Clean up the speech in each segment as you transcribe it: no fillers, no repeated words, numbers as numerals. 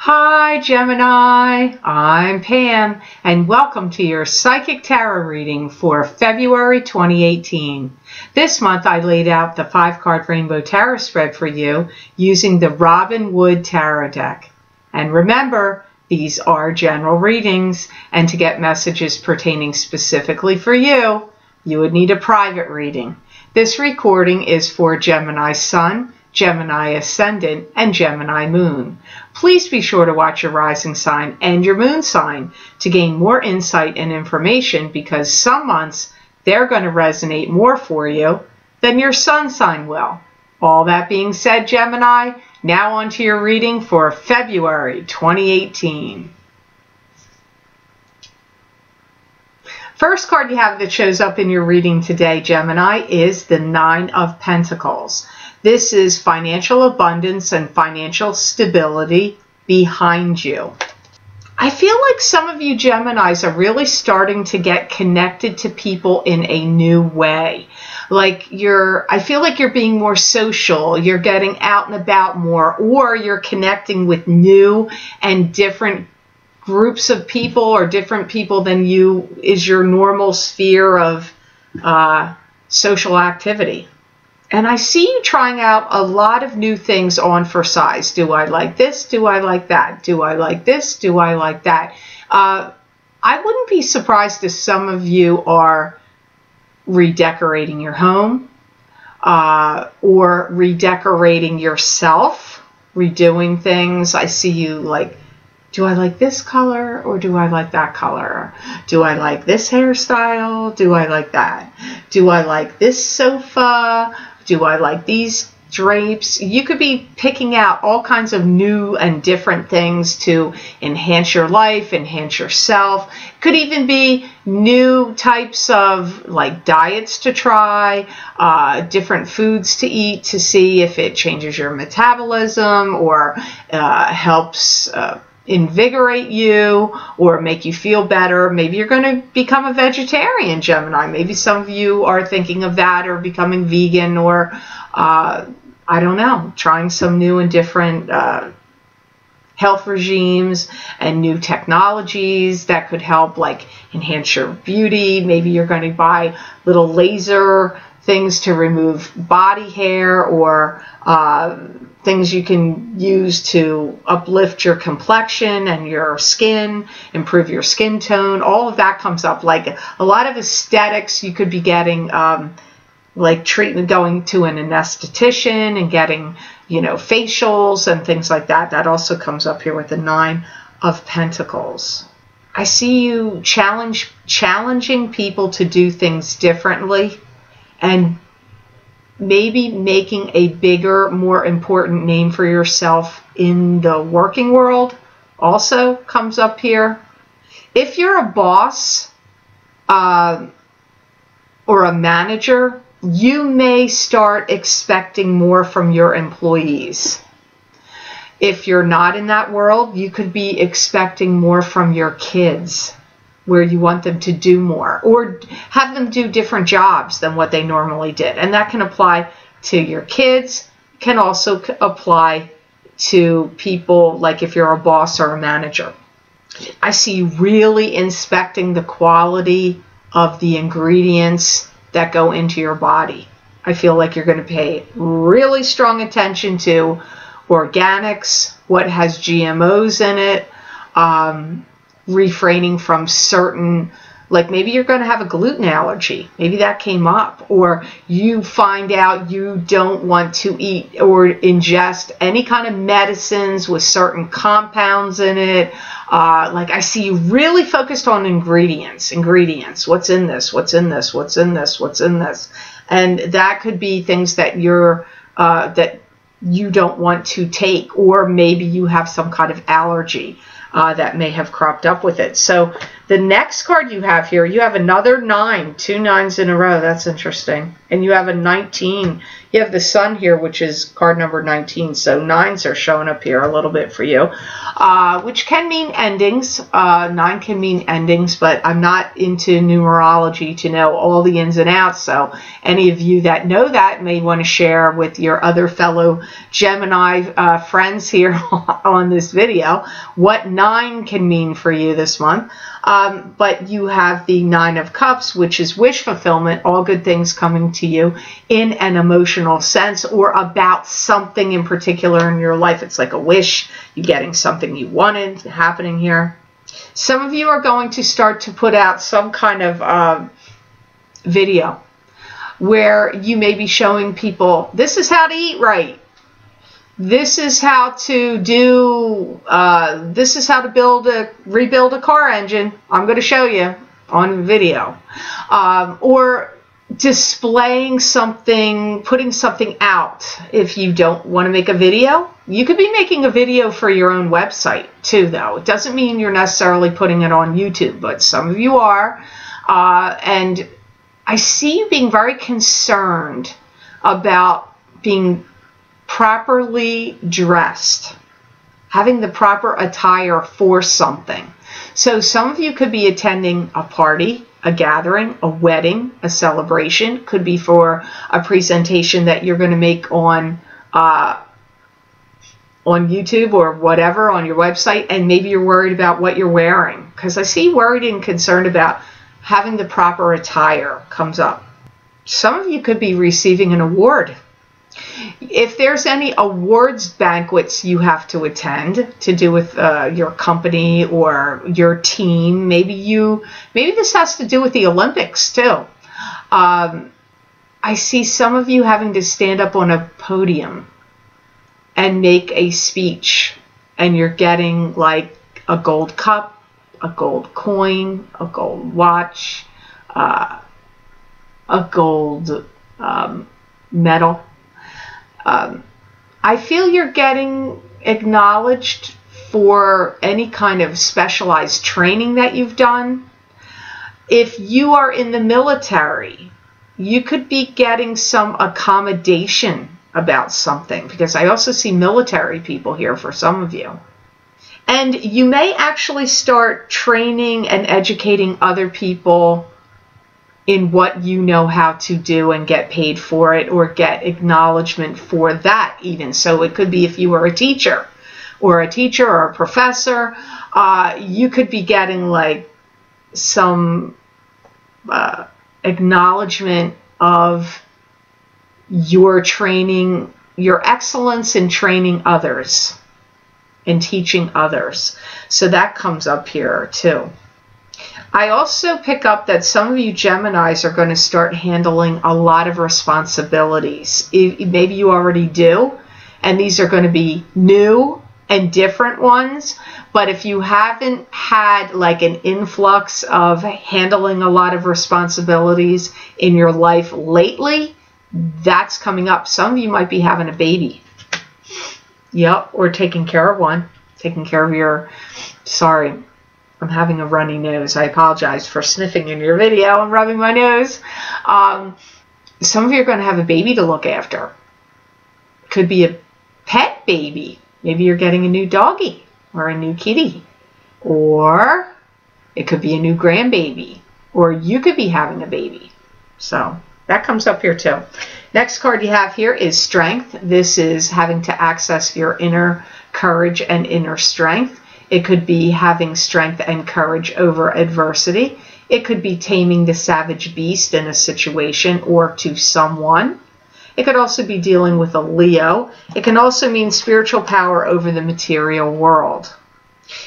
Hi Gemini, I'm Pam and welcome to your Psychic Tarot reading for February 2018. This month I laid out the 5-card Rainbow Tarot spread for you using the Robin Wood Tarot deck. And remember, these are general readings, and to get messages pertaining specifically for you, you would need a private reading. This recording is for Gemini Sun, Gemini Ascendant, and Gemini Moon. Please be sure to watch your rising sign and your moon sign to gain more insight and information, because some months they're going to resonate more for you than your sun sign will. All that being said, Gemini, now on to your reading for February 2018. First card you have that shows up in your reading today, Gemini, is the 9 of Pentacles. This is financial abundance and financial stability behind you. I feel like some of you Geminis are really starting to get connected to people in a new way. I feel like you're being more social, you're getting out and about more, or you're connecting with new and different groups of people or different people than you is your normal sphere of social activity. And I see you trying out a lot of new things on for size. Do I like this? Do I like that? Do I like this? Do I like that? I wouldn't be surprised if some of you are redecorating your home or redecorating yourself, redoing things. I see you like, do I like this color or do I like that color? Do I like this hairstyle? Do I like that? Do I like this sofa? Do I like these drapes? You could be picking out all kinds of new and different things to enhance your life, enhance yourself. Could even be new types of like diets to try, different foods to eat to see if it changes your metabolism or helps invigorate you or make you feel better. Maybe you're going to become a vegetarian, Gemini. Maybe some of you are thinking of that, or becoming vegan, or I don't know, trying some new and different health regimes and new technologies that could help like enhance your beauty. Maybe you're going to buy little laser things to remove body hair, or things you can use to uplift your complexion and your skin, improve your skin tone. All of that comes up. Like a lot of aesthetics, you could be getting like treatment, going to an anesthetician and getting, facials and things like that. That also comes up here with the 9 of Pentacles. I see you challenging people to do things differently, and maybe making a bigger, more important name for yourself in the working world also comes up here. If you're a boss or a manager, you may start expecting more from your employees. If you're not in that world, you could be expecting more from your kids, where you want them to do more or have them do different jobs than what they normally did. And that can apply to your kids, can also apply to people like if you're a boss or a manager. I see you really inspecting the quality of the ingredients that go into your body. I feel like you're going to pay really strong attention to organics, what has GMOs in it, refraining from certain, like maybe you're going to have a gluten allergy. Maybe that came up, or you find out you don't want to eat or ingest any kind of medicines with certain compounds in it. Like I see you really focused on ingredients. What's in this? What's in this? What's in this? What's in this? And that could be things that that you don't want to take, or maybe you have some kind of allergy that may have cropped up with it. So The next card you have here, you have another 9, 2 9s in a row. That's interesting. And you have a 19. You have the Sun here, which is card number 19. So 9s are showing up here a little bit for you, which can mean endings. 9 can mean endings, but I'm not into numerology to know all the ins and outs. So any of you that know that may want to share with your other fellow Gemini friends here on this video what 9 can mean for you this month. But you have the 9 of Cups, which is wish fulfillment, all good things coming to you in an emotional sense or about something in particular in your life. It's like a wish, you're getting something you wanted happening here. Some of you are going to start to put out some kind of video where you may be showing people, this is how to eat right. This is how to do, this is how to rebuild a car engine. I'm going to show you on video. Or displaying something, putting something out. If you don't want to make a video, you could be making a video for your own website too, though. It doesn't mean you're necessarily putting it on YouTube, but some of you are. And I see you being very concerned about being properly dressed, having the proper attire for something. So some of you could be attending a party, a gathering, a wedding, a celebration. Could be for a presentation that you're going to make on YouTube or whatever on your website, and maybe you're worried about what you're wearing, because I see worried and concerned about having the proper attire comes up. Some of you could be receiving an award. If there's any awards banquets you have to attend to do with your company or your team, maybe this has to do with the Olympics too. I see some of you having to stand up on a podium and make a speech, and you're getting like a gold cup, a gold coin, a gold watch, a gold medal. I feel you're getting acknowledged for any kind of specialized training that you've done. If you are in the military, you could be getting some accommodation about something, because I also see military people here for some of you. And you may actually start training and educating other people in what you know how to do and get paid for it, or get acknowledgement for that even. So it could be if you were a teacher or a professor, you could be getting like some acknowledgement of your training, your excellence in training others and teaching others. So that comes up here too. I also pick up that some of you Geminis are going to start handling a lot of responsibilities. Maybe you already do, and these are going to be new and different ones. But if you haven't had like an influx of handling a lot of responsibilities in your life lately, that's coming up. Some of you might be having a baby. Yep, or taking care of one. Taking care of your, sorry, I'm having a runny nose. I apologize for sniffing in your video and rubbing my nose. Some of you are going to have a baby to look after. Could be a pet baby. Maybe you're getting a new doggy or a new kitty. Or it could be a new grandbaby. Or you could be having a baby. So that comes up here too. Next card you have here is Strength. This is having to access your inner courage and inner strength. It could be having strength and courage over adversity. It could be taming the savage beast in a situation or to someone. It could also be dealing with a Leo. It can also mean spiritual power over the material world.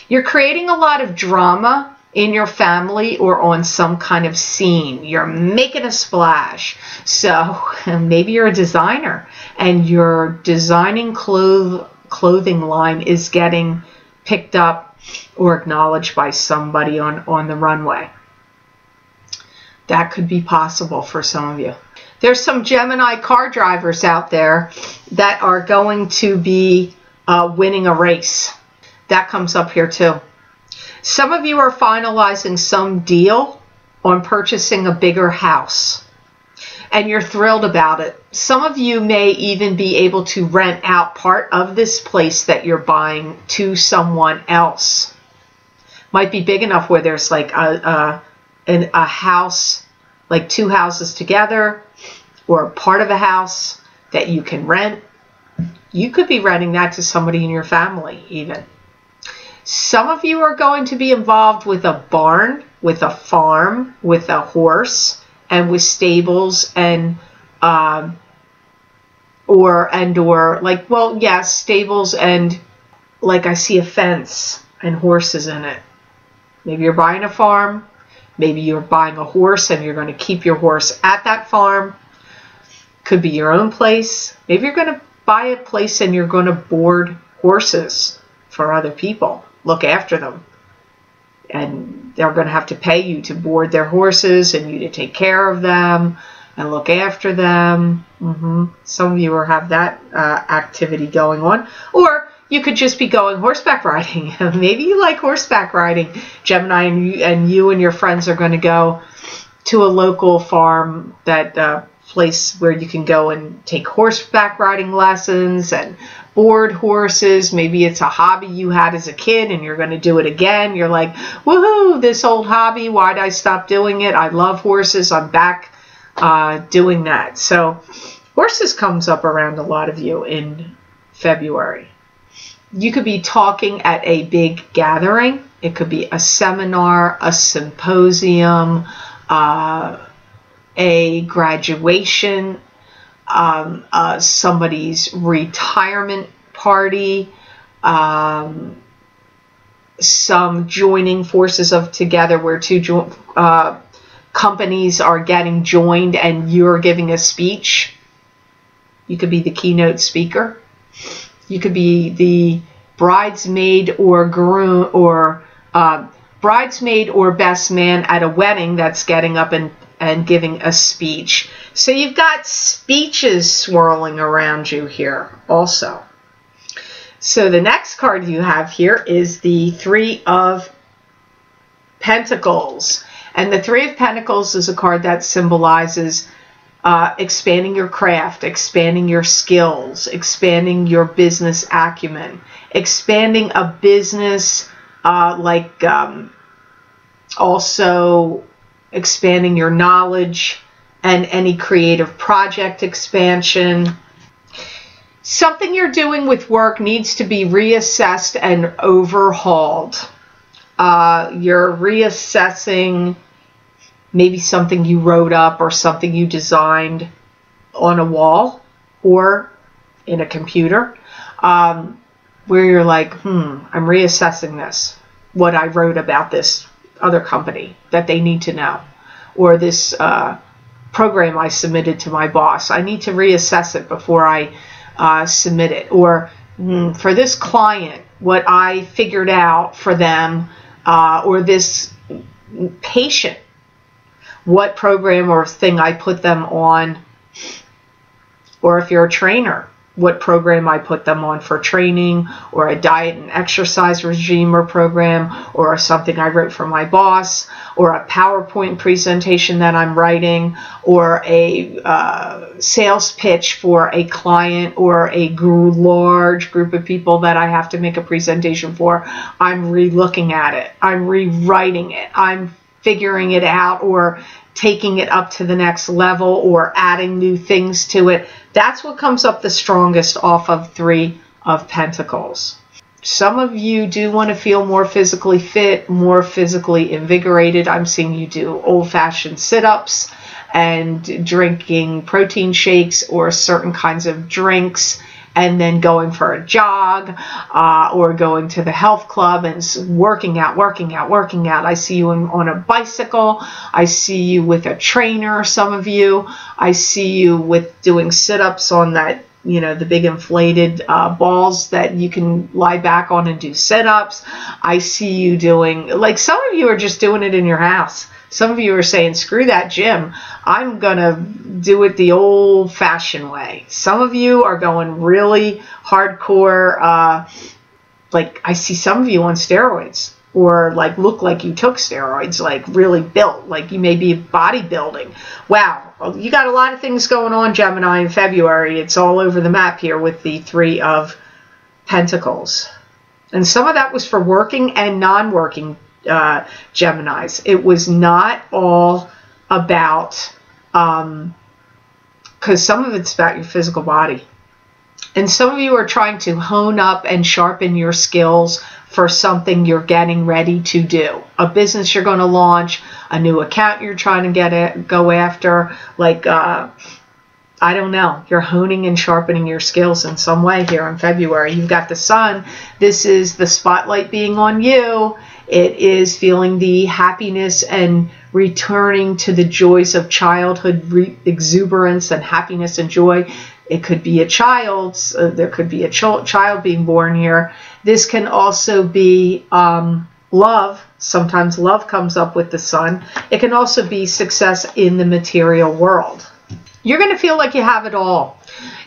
You're creating a lot of drama in your family or on some kind of scene. You're making a splash. So maybe you're a designer and your designing clothing line is getting picked up or acknowledged by somebody on the runway. That could be possible for some of you. There's some Gemini car drivers out there that are going to be winning a race. That comes up here too. Some of you are finalizing some deal on purchasing a bigger house, and you're thrilled about it. Some of you may even be able to rent out part of this place that you're buying to someone else. Might be big enough where there's like a house, like 2 houses together, or part of a house that you can rent. You could be renting that to somebody in your family even. Some of you are going to be involved with a barn, with a farm, with a horse, and with stables and stables and like I see a fence and horses in it. Maybe you're buying a farm. Maybe you're buying a horse and you're going to keep your horse at that farm. Could be your own place. Maybe you're going to buy a place and you're going to board horses for other people. Look after them. And they're going to have to pay you to board their horses and you to take care of them and look after them. Some of you have that activity going on. Or you could just be going horseback riding. Maybe you like horseback riding, Gemini, and you and your friends are going to go to a local farm, that place where you can go and take horseback riding lessons and board horses. Maybe it's a hobby you had as a kid and you're going to do it again. You're like, woohoo, this old hobby, why'd I stop doing it? I love horses. I'm back doing that. So horses comes up around a lot of you in February. You could be talking at a big gathering. It could be a seminar, a symposium, a graduation, somebody's retirement party, some joining forces of together where two companies are getting joined and you're giving a speech. You could be the keynote speaker. You could be the bridesmaid or groom or bridesmaid or best man at a wedding that's getting up and giving a speech. So you've got speeches swirling around you here also. So the next card you have here is the 3 of Pentacles. And the 3 of Pentacles is a card that symbolizes expanding your craft, expanding your skills, expanding your business acumen, expanding a business, also expanding your knowledge and any creative project expansion. Something you're doing with work needs to be reassessed and overhauled. You're reassessing maybe something you wrote up or something you designed on a wall or in a computer, where you're like, I'm reassessing this, what I wrote about this other company that they need to know, or this program I submitted to my boss. I need to reassess it before I submit it. Or for this client, what I figured out for them, or this patient, what program or thing I put them on. Or if you're a trainer, what program I put them on for training, or a diet and exercise regime or program, or something I wrote for my boss, or a PowerPoint presentation that I'm writing, or a sales pitch for a client, or a large group of people that I have to make a presentation for. I'm re-looking at it. I'm rewriting it. I'm figuring it out, or taking it up to the next level, or adding new things to it. That's what comes up the strongest off of 3 of Pentacles. Some of you do want to feel more physically fit, more physically invigorated. I'm seeing you do old-fashioned sit-ups and drinking protein shakes or certain kinds of drinks, and then going for a jog, or going to the health club and working out. I see you on a bicycle. I see you with a trainer, some of you. I see you with doing sit-ups on that, the big inflated balls that you can lie back on and do sit-ups. I see you doing, like, some of you are just doing it in your house. Some of you are saying, screw that gym. I'm going to do it the old-fashioned way. Some of you are going really hardcore, like I see some of you on steroids. or like look like you took steroids, like really built, like you may be bodybuilding. Wow, you got a lot of things going on, Gemini, in February. It's all over the map here with the Three of Pentacles. And some of that was for working and non-working Geminis. It was not all about, because some of it's about your physical body. And some of you are trying to hone up and sharpen your skills for something you're getting ready to do. A business you're going to launch, a new account you're trying to go after. Like, I don't know. You're honing and sharpening your skills in some way here in February. You've got the sun. This is the spotlight being on you. It is feeling the happiness and returning to the joys of childhood, exuberance and happiness and joy. It could be a child. There could be a child being born here. This can also be love. Sometimes love comes up with the sun. It can also be success in the material world. You're going to feel like you have it all.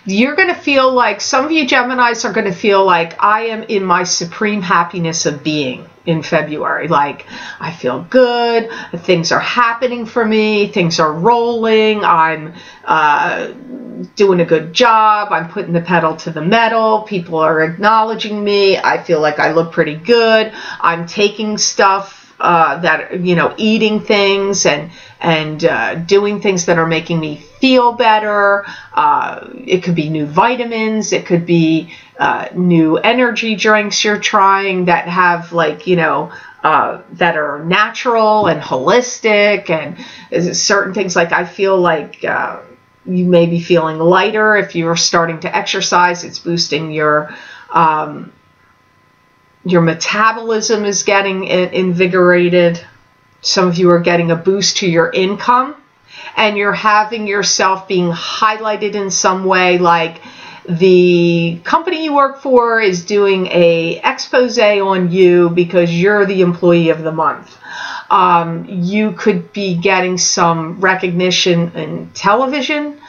You're going to feel like, some of you Geminis are going to feel like, I am in my supreme happiness of being in February. Like, I feel good. Things are happening for me. Things are rolling. I'm doing a good job. I'm putting the pedal to the metal. People are acknowledging me. I feel like I look pretty good. I'm taking stuff that, you know, eating things and doing things that are making me feel better. It could be new vitamins. It could be new energy drinks you're trying that have, like, you know, that are natural and holistic, and certain things. Like, I feel like you may be feeling lighter if you're starting to exercise. It's boosting your metabolism is getting invigorated. Some of you are getting a boost to your income, and you're having yourself being highlighted in some way, like the company you work for is doing a expose on you because you're the employee of the month. You could be getting some recognition in television.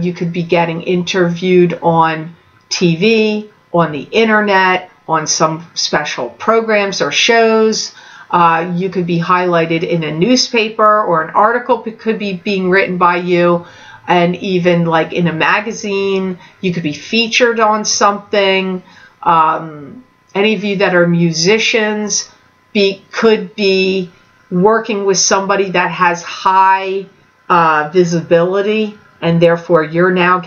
You could be getting interviewed on TV, on the internet, on some special programs or shows. You could be highlighted in a newspaper, or an article could be being written by you, and even like in a magazine. You could be featured on something. Any of you that are musicians could be working with somebody that has high visibility, and therefore you're now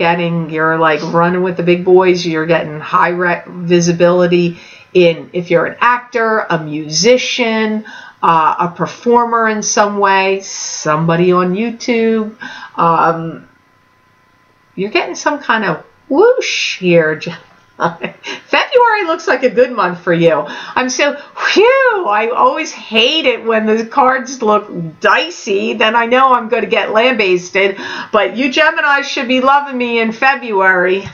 you're like running with the big boys. You're getting high visibility in, if you're an actor, a musician, a performer in some way, somebody on YouTube. You're getting some kind of whoosh here. February looks like a good month for you. I'm so, whew, I always hate it when the cards look dicey. Then I know I'm going to get lambasted. But you Gemini should be loving me in February.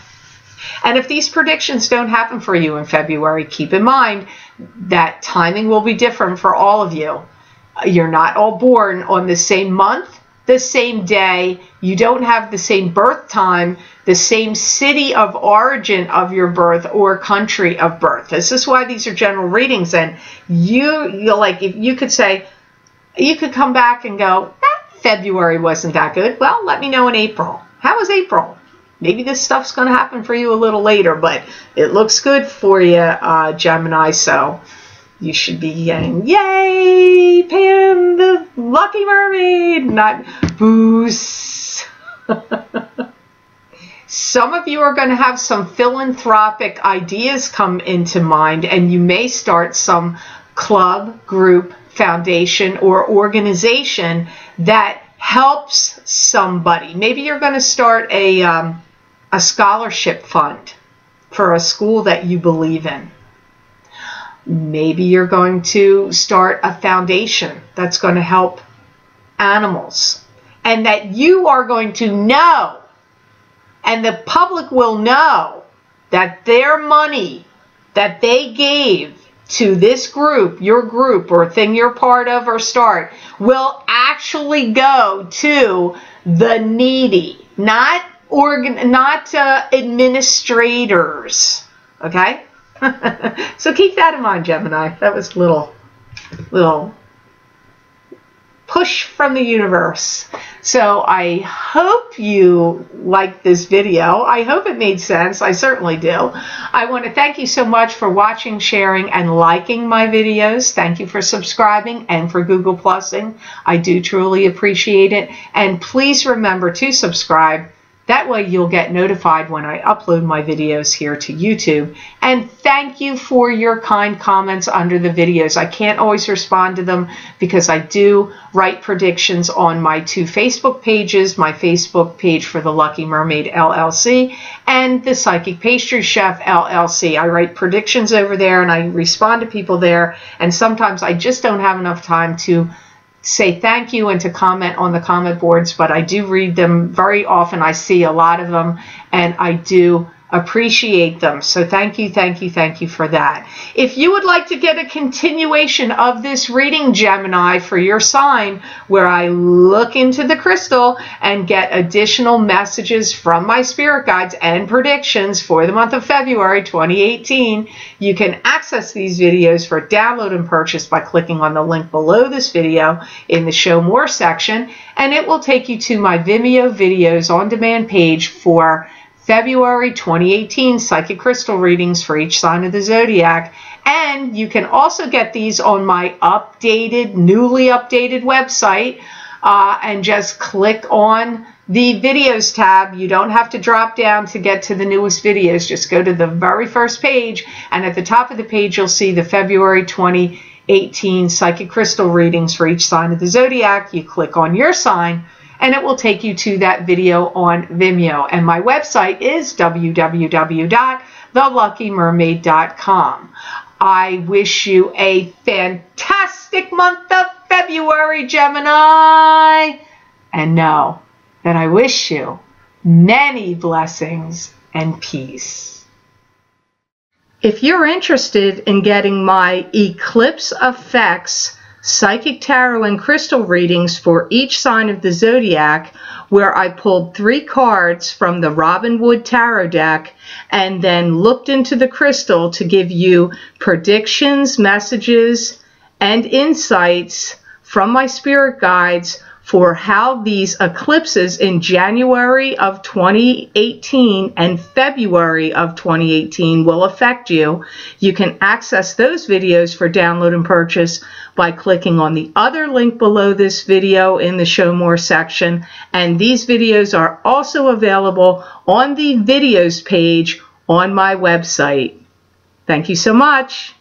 And if these predictions don't happen for you in February, keep in mind that timing will be different for all of you. You're not all born on the same month, the same day. You don't have the same birth time, the same city of origin of your birth or country of birth. This is why these are general readings. And you're like, if you could say, you could come back and go, February wasn't that good. Well, let me know in April. How was April? Maybe this stuff's going to happen for you a little later, but it looks good for you, Gemini. So you should be getting, yay, Pam, the lucky mermaid, not boost. Some of you are going to have some philanthropic ideas come into mind, and you may start some club, group, foundation, or organization that helps somebody. Maybe you're going to start a scholarship fund for a school that you believe in. Maybe you're going to start a foundation that's going to help animals, and that you are going to know, and the public will know, that their money that they gave to this group, your group or thing you're part of or start, will actually go to the needy, not administrators. Okay? So keep that in mind, Gemini. That was a little little push from the universe. So I hope you liked this video. I hope it made sense. I certainly do. I want to thank you so much for watching, sharing, and liking my videos. Thank you for subscribing and for Google Plusing. I do truly appreciate it. And please remember to subscribe. That way you'll get notified when I upload my videos here to YouTube. And thank you for your kind comments under the videos. I can't always respond to them because I do write predictions on my 2 Facebook pages, my Facebook page for the Lucky Mermaid LLC and the Psychic Pastry Chef LLC. I write predictions over there and I respond to people there. And sometimes I just don't have enough time to say thank you and to comment on the comment boards, but I do read them very often. I see a lot of them and I do appreciate them. So thank you for that. If you would like to get a continuation of this reading, Gemini, for your sign, where I look into the crystal and get additional messages from my spirit guides and predictions for the month of February 2018, you can access these videos for download and purchase by clicking on the link below this video in the Show More section, and it will take you to my Vimeo videos on demand page for February 2018 psychic crystal readings for each sign of the zodiac. And you can also get these on my newly updated website and just click on the videos tab. You don't have to drop down to get to the newest videos. Just go to the very first page, and at the top of the page you'll see the February 2018 psychic crystal readings for each sign of the zodiac. You click on your sign and it will take you to that video on Vimeo. And my website is www.theluckymermaid.com. I wish you a fantastic month of February, Gemini. And know that I wish you many blessings and peace. If you're interested in getting my Eclipse Effects Psychic Tarot and Crystal readings for each sign of the zodiac, where I pulled 3 cards from the Robin Wood Tarot deck and then looked into the crystal to give you predictions, messages, and insights from my spirit guides for how these eclipses in January of 2018 and February of 2018 will affect you. You can access those videos for download and purchase by clicking on the other link below this video in the Show More section. And these videos are also available on the videos page on my website. Thank you so much.